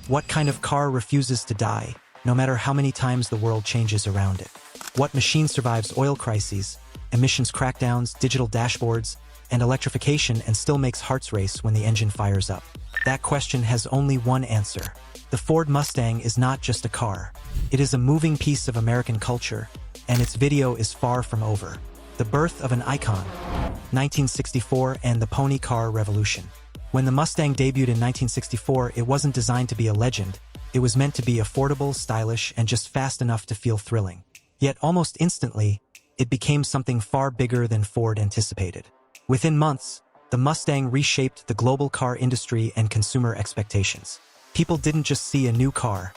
What kind of car refuses to die, no matter how many times the world changes around it? What machine survives oil crises, emissions crackdowns, digital dashboards, and electrification and still makes hearts race when the engine fires up? That question has only one answer. The Ford Mustang is not just a car. It is a moving piece of American culture, and its video is far from over. The birth of an icon, 1964 and the pony car revolution. When the Mustang debuted in 1964, it wasn't designed to be a legend. It was meant to be affordable, stylish, and just fast enough to feel thrilling. Yet almost instantly, it became something far bigger than Ford anticipated. Within months, the Mustang reshaped the global car industry and consumer expectations. People didn't just see a new car.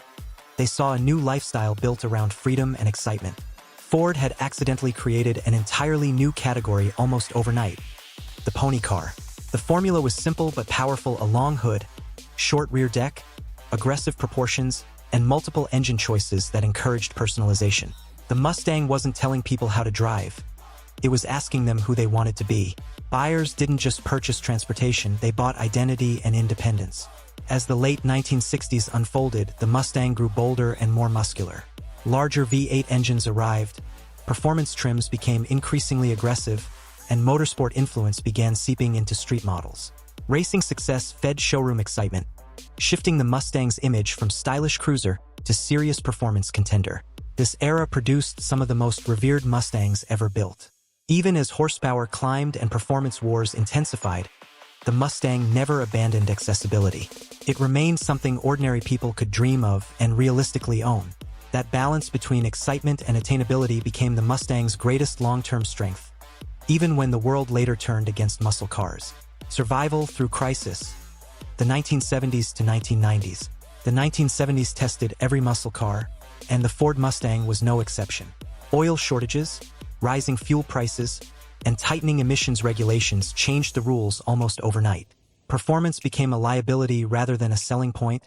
They saw a new lifestyle built around freedom and excitement. Ford had accidentally created an entirely new category almost overnight: the pony car. The formula was simple but powerful: a long hood, short rear deck, aggressive proportions, and multiple engine choices that encouraged personalization. The Mustang wasn't telling people how to drive. It was asking them who they wanted to be. Buyers didn't just purchase transportation, they bought identity and independence. As the late 1960s unfolded, the Mustang grew bolder and more muscular. Larger V8 engines arrived, performance trims became increasingly aggressive, and motorsport influence began seeping into street models. Racing success fed showroom excitement, shifting the Mustang's image from stylish cruiser to serious performance contender. This era produced some of the most revered Mustangs ever built. Even as horsepower climbed and performance wars intensified, the Mustang never abandoned accessibility. It remained something ordinary people could dream of and realistically own. That balance between excitement and attainability became the Mustang's greatest long-term strength, even when the world later turned against muscle cars. Survival through crisis. The 1970s to 1990s. The 1970s tested every muscle car, and the Ford Mustang was no exception. Oil shortages, rising fuel prices, and tightening emissions regulations changed the rules almost overnight. Performance became a liability rather than a selling point,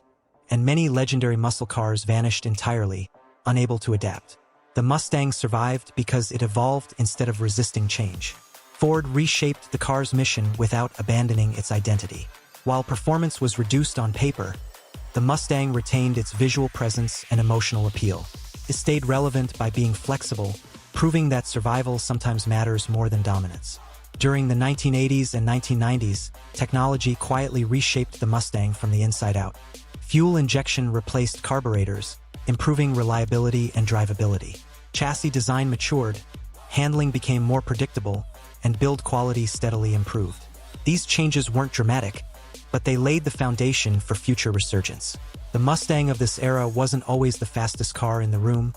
and many legendary muscle cars vanished entirely, unable to adapt. The Mustang survived because it evolved instead of resisting change. Ford reshaped the car's mission without abandoning its identity. While performance was reduced on paper, the Mustang retained its visual presence and emotional appeal. It stayed relevant by being flexible, proving that survival sometimes matters more than dominance. During the 1980s and 1990s, technology quietly reshaped the Mustang from the inside out. Fuel injection replaced carburetors, improving reliability and drivability. Chassis design matured, handling became more predictable, and build quality steadily improved. These changes weren't dramatic, but they laid the foundation for future resurgence. The Mustang of this era wasn't always the fastest car in the room,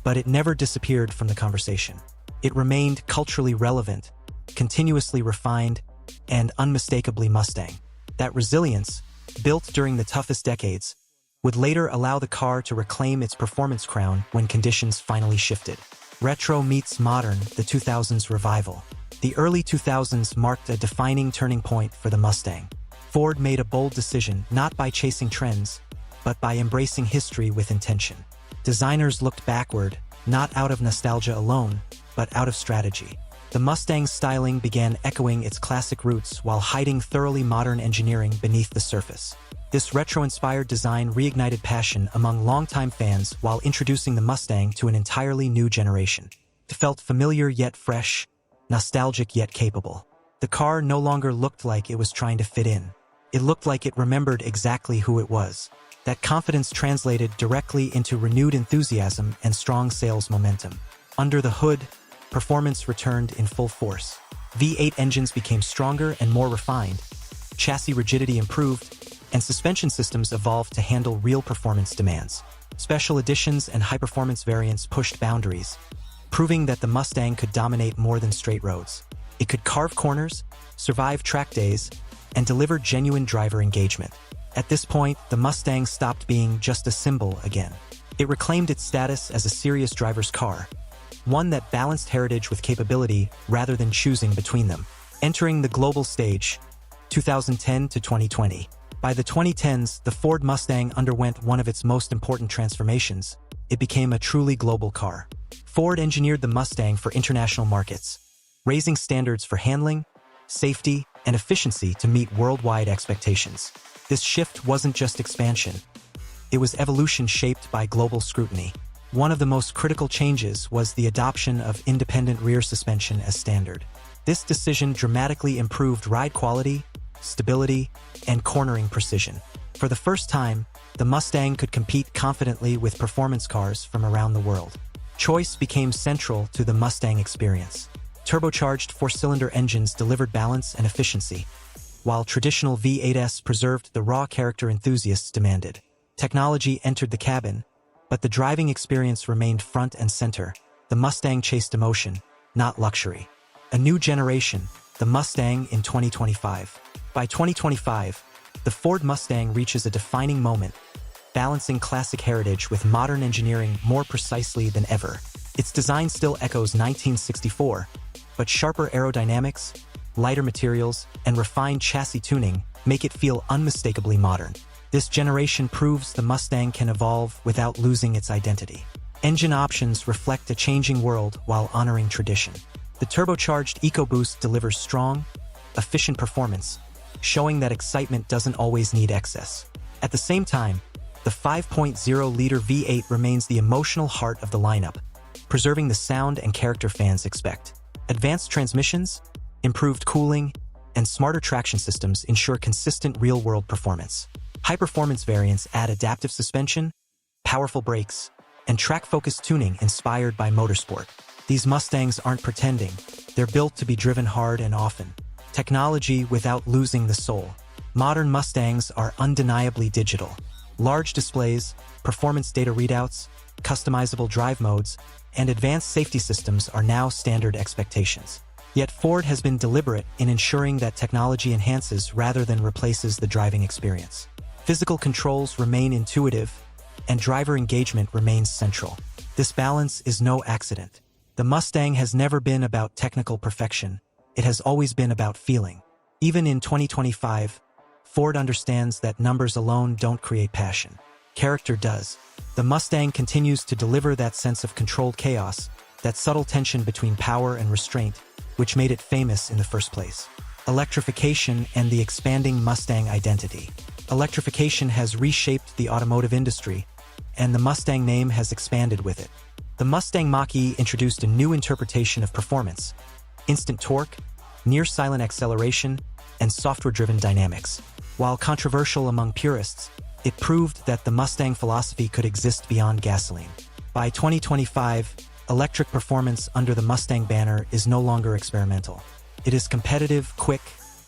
but it never disappeared from the conversation. It remained culturally relevant, continuously refined, and unmistakably Mustang. That resilience, built during the toughest decades, would later allow the car to reclaim its performance crown when conditions finally shifted. Retro meets modern, the 2000s revival. The early 2000s marked a defining turning point for the Mustang. Ford made a bold decision, not by chasing trends, but by embracing history with intention. Designers looked backward, not out of nostalgia alone, but out of strategy. The Mustang's styling began echoing its classic roots while hiding thoroughly modern engineering beneath the surface. This retro-inspired design reignited passion among longtime fans while introducing the Mustang to an entirely new generation. It felt familiar yet fresh, nostalgic yet capable. The car no longer looked like it was trying to fit in. It looked like it remembered exactly who it was. That confidence translated directly into renewed enthusiasm and strong sales momentum. Under the hood, performance returned in full force. V8 engines became stronger and more refined, chassis rigidity improved, and suspension systems evolved to handle real performance demands. Special editions and high-performance variants pushed boundaries, proving that the Mustang could dominate more than straight roads. It could carve corners, survive track days, and deliver genuine driver engagement. At this point, the Mustang stopped being just a symbol again. It reclaimed its status as a serious driver's car, one that balanced heritage with capability rather than choosing between them. Entering the global stage, 2010 to 2020. By the 2010s, the Ford Mustang underwent one of its most important transformations. It became a truly global car. Ford engineered the Mustang for international markets, raising standards for handling, safety, and efficiency to meet worldwide expectations. This shift wasn't just expansion. it was evolution shaped by global scrutiny. One of the most critical changes was the adoption of independent rear suspension as standard. This decision dramatically improved ride quality, stability, and cornering precision. For the first time, the Mustang could compete confidently with performance cars from around the world. Choice became central to the Mustang experience. Turbocharged four-cylinder engines delivered balance and efficiency, while traditional V8s preserved the raw character enthusiasts demanded. Technology entered the cabin, but the driving experience remained front and center. The Mustang chased emotion, not luxury. A new generation, the Mustang in 2025. By 2025, the Ford Mustang reaches a defining moment, balancing classic heritage with modern engineering more precisely than ever. Its design still echoes 1964, but sharper aerodynamics, lighter materials, and refined chassis tuning make it feel unmistakably modern. This generation proves the Mustang can evolve without losing its identity. Engine options reflect a changing world while honoring tradition. The turbocharged EcoBoost delivers strong, efficient performance, showing that excitement doesn't always need excess. At the same time, the 5.0-liter V8 remains the emotional heart of the lineup, preserving the sound and character fans expect. Advanced transmissions, improved cooling, and smarter traction systems ensure consistent real-world performance. High-performance variants add adaptive suspension, powerful brakes, and track-focused tuning inspired by motorsport. These Mustangs aren't pretending, they're built to be driven hard and often. Technology without losing the soul. Modern Mustangs are undeniably digital. Large displays, performance data readouts, customizable drive modes, and advanced safety systems are now standard expectations. Yet Ford has been deliberate in ensuring that technology enhances rather than replaces the driving experience. Physical controls remain intuitive, and driver engagement remains central. This balance is no accident. The Mustang has never been about technical perfection. It has always been about feeling. Even in 2025, Ford understands that numbers alone don't create passion. Character does. The Mustang continues to deliver that sense of controlled chaos, that subtle tension between power and restraint, which made it famous in the first place. Electrification and the expanding Mustang identity. Electrification has reshaped the automotive industry, and the Mustang name has expanded with it. The Mustang Mach-E introduced a new interpretation of performance: instant torque, near-silent acceleration, and software-driven dynamics. While controversial among purists, it proved that the Mustang philosophy could exist beyond gasoline. By 2025, electric performance under the Mustang banner is no longer experimental. It is competitive, quick,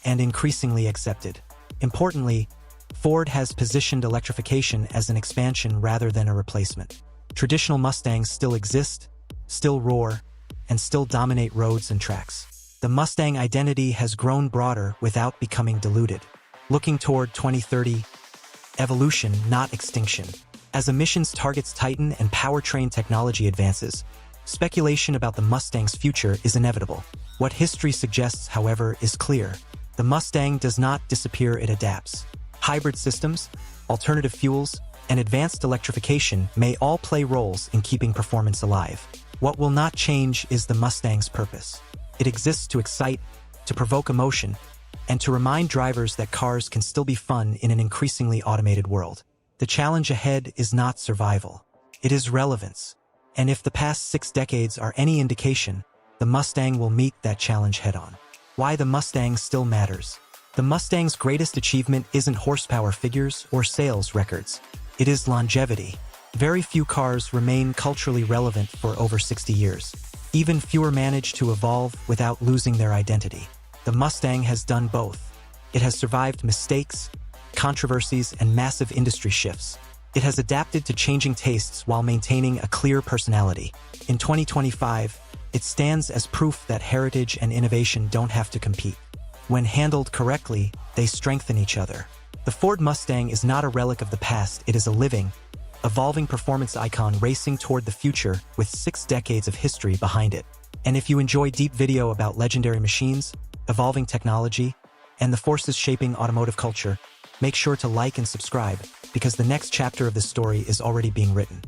and increasingly accepted. Importantly, Ford has positioned electrification as an expansion rather than a replacement. Traditional Mustangs still exist, still roar, and still dominate roads and tracks. The Mustang identity has grown broader without becoming diluted. Looking toward 2030, evolution, not extinction. As emissions targets tighten and powertrain technology advances, speculation about the Mustang's future is inevitable. What history suggests, however, is clear. The Mustang does not disappear, it adapts. Hybrid systems, alternative fuels, and advanced electrification may all play roles in keeping performance alive. What will not change is the Mustang's purpose. It exists to excite, to provoke emotion, and to remind drivers that cars can still be fun in an increasingly automated world. The challenge ahead is not survival. It is relevance. And if the past 6 decades are any indication, the Mustang will meet that challenge head-on. Why the Mustang still matters. The Mustang's greatest achievement isn't horsepower figures or sales records. It is longevity. Very few cars remain culturally relevant for over 60 years. Even fewer manage to evolve without losing their identity. The Mustang has done both. It has survived mistakes, controversies, and massive industry shifts. It has adapted to changing tastes while maintaining a clear personality. In 2025, it stands as proof that heritage and innovation don't have to compete. When handled correctly, they strengthen each other. The Ford Mustang is not a relic of the past, it is a living, evolving performance icon racing toward the future with 6 decades of history behind it. And if you enjoy deep video about legendary machines, evolving technology, and the forces shaping automotive culture, make sure to like and subscribe, because the next chapter of this story is already being written.